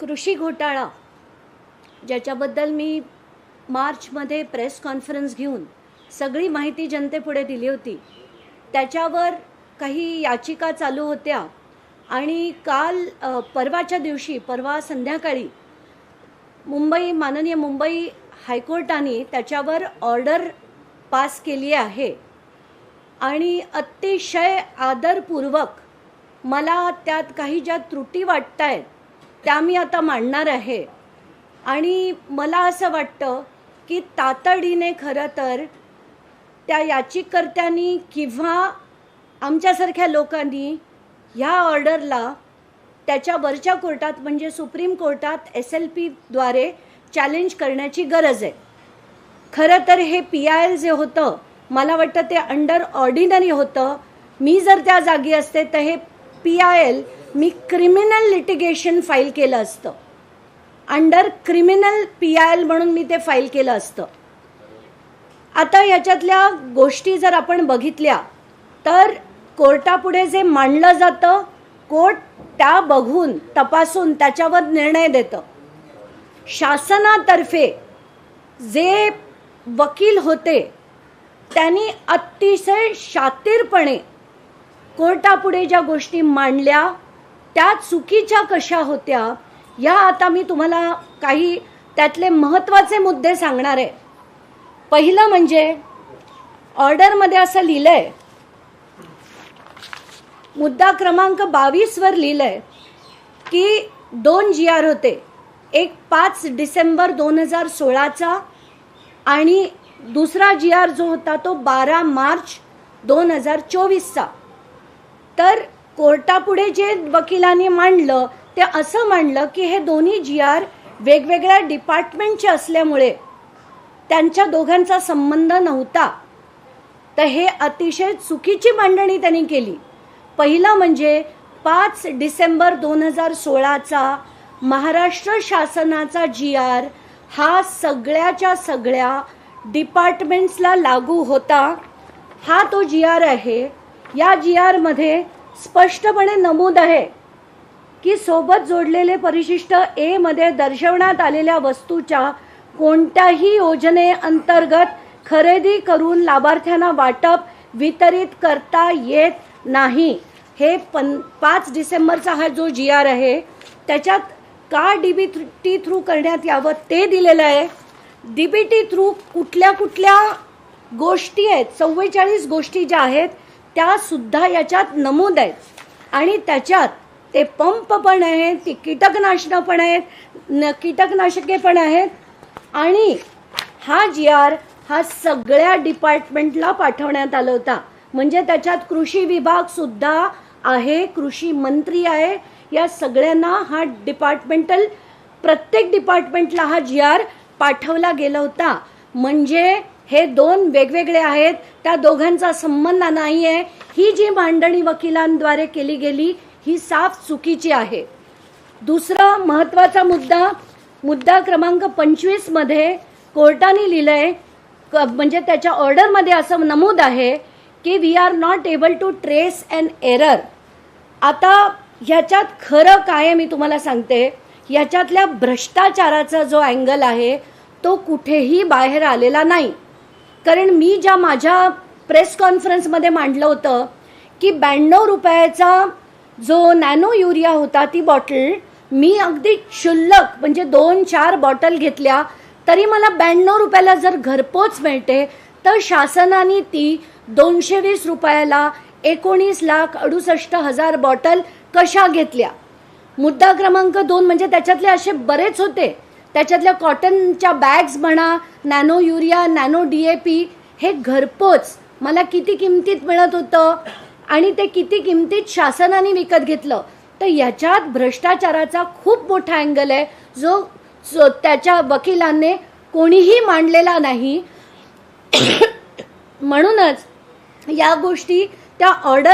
कृषी घोटाळा ज्याच्याबद्दल मी मार्चमध्ये प्रेस कॉन्फरन्स घेऊन सगळी माहिती जनतेपुढे दिली होती, त्याच्यावर काही याचिका चालू होत्या आणि काल परवाच्या दिवशी परवा संध्याकाळी माननीय मुंबई हायकोर्टाने त्याच्यावर ऑर्डर पास केली आहे आणि अतिशय आदरपूर्वक मला त्यात काही ज्या त्रुटी वाटत आहेत त्या मी आता मांडणार आहे. आणि मला असं वाटतं की तातडीने खरं तर त्या याचिकाकर्त्यांनी किंवा आमच्यासारख्या लोकांनी ह्या ऑर्डरला त्याच्या वरच्या कोर्टात म्हणजे सुप्रीम कोर्टात SLPद्वारे चॅलेंज करण्याची गरज आहे. खरं तर हे PIL जे होतं मला वाटतं ते अंडर ऑर्डिनरी होतं. मी जर त्या जागी असते तर हे PIL मी क्रिमिनल लिटिगेशन फाईल केलं असतं, अंडर क्रिमिनल PIL म्हणून मी ते फाईल केलं असतं. आता याच्यातल्या गोष्टी जर आपण बघितल्या तर कोर्टापुढे जे मांडलं जातं कोर्ट त्या बघून तपासून त्याच्यावर निर्णय देतं. शासनातर्फे जे वकील होते त्यांनी अतिशय शातीरपणे कोर्टापुढे ज्या गोष्टी मांडल्या त्या चुकीच्या कशा होत्या या आता मी तुम्हाला काही त्यातले महत्त्वाचे मुद्दे सांगणार आहे. पहिलं म्हणजे ऑर्डरमध्ये असं लिहिलंय, मुद्दा क्रमांक 22 वर लिहिलंय की 2 GR होते, एक 5 डिसेंबर 2016चा आणि दुसरा GR जो होता तो 12 मार्च 2024चा. तर कोर्टापुढे जे वकिलांनी मांडलं ते असं मांडलं की हे दोन्ही GR वेगवेगळ्या डिपार्टमेंटचे असल्यामुळे त्यांच्या दोघांचा संबंध नव्हता. तर हे अतिशय चुकीची मांडणी त्यांनी केली. पहिला म्हणजे 5 डिसेंबर 2016चा महाराष्ट्र शासनाचा GR हा सगळ्याच्या सगळ्या डिपार्टमेंट्सला लागू होता. हा तो GR आहे. या GR मध्ये स्पष्टपणे नमूद आहे की सोबत जोडलेले परिशिष्ट A मध्ये दर्शवण्यात आलेल्या वस्तूच्या कोणत्याही योजनेअंतर्गत खरेदी करून लाभार्थ्यांना वाटप वितरित करता येत नाही. हे 5 डिसेंबरचा हा जो GR आहे त्याच्यात का DBT थ्रू करण्यात यावं ते दिलेलं आहे. DBT थ्रू कुठल्या कुठल्या गोष्टी आहेत, 44 गोष्टी ज्या आहेत त्या सुद्धा याच्यात नमूद आहेत. आणि त्याच्यात ते पंप पण आहेत, ती कीटकनाशकं पण आहेत, कीटकनाशके पण आहेत. आणि हा GR हा सगळ्या डिपार्टमेंटला पाठवण्यात आला होता. म्हणजे त्याच्यात कृषी विभाग सुद्धा आहे, कृषी मंत्री आहे, या सगळ्यांना हा डिपार्टमेंटल प्रत्येक डिपार्टमेंटला हा GR पाठवला गेला होता. म्हणजे हे दोन वेगवेगळे आहेत, त्या दोघांचा संबंध नाही आहे. ही जी मांडणी वकिलांद्वारे केली गेली ही साफ चुकीची आहे. दुसरा महत्त्वाचा मुद्दा क्रमांक 25 मध्ये कोर्टाने लिहिलंय म्हणजे त्याच्या ऑर्डरमध्ये असं नमूद आहे की we are not able to trace an error. आता ह्याच्यात खरं काय आहे मी तुम्हाला सांगते. ह्याच्यातल्या भ्रष्टाचाराचा जो अँगल आहे तो कुठेही बाहेर आलेला नाही. कारण मी ज्या माझ्या प्रेस कॉन्फरन्समध्ये मांडलं होतं की 92 रुपयाचा जो नॅनो युरिया होता ती बॉटल मी अगदी क्षुल्लक म्हणजे 2-4 बॉटल घेतल्या तरी मला 92 रुपयाला जर घरपोच मिळते तर शासनाने ती 220 रुपयाला 19,68,000 बॉटल कशा घेतल्या. मुद्दा क्रमांक 2 म्हणजे त्याच्यातले असे बरेच होते. त्याच्यातल्या कॉटनच्या बॅग्स म्हणा, नॅनो युरिया, नॅनो DAP हे घरपोच मला किती किमतीत मिळत होतं आणि ते किती किमतीत शासनाने विकत घेतलं. तर याच्यात भ्रष्टाचाराचा खूप मोठा अँगल आहे जो त्याच्या वकिलांनी कोणीही मांडलेला नाही. म्हणूनच या गोष्टी त्या ऑर्डर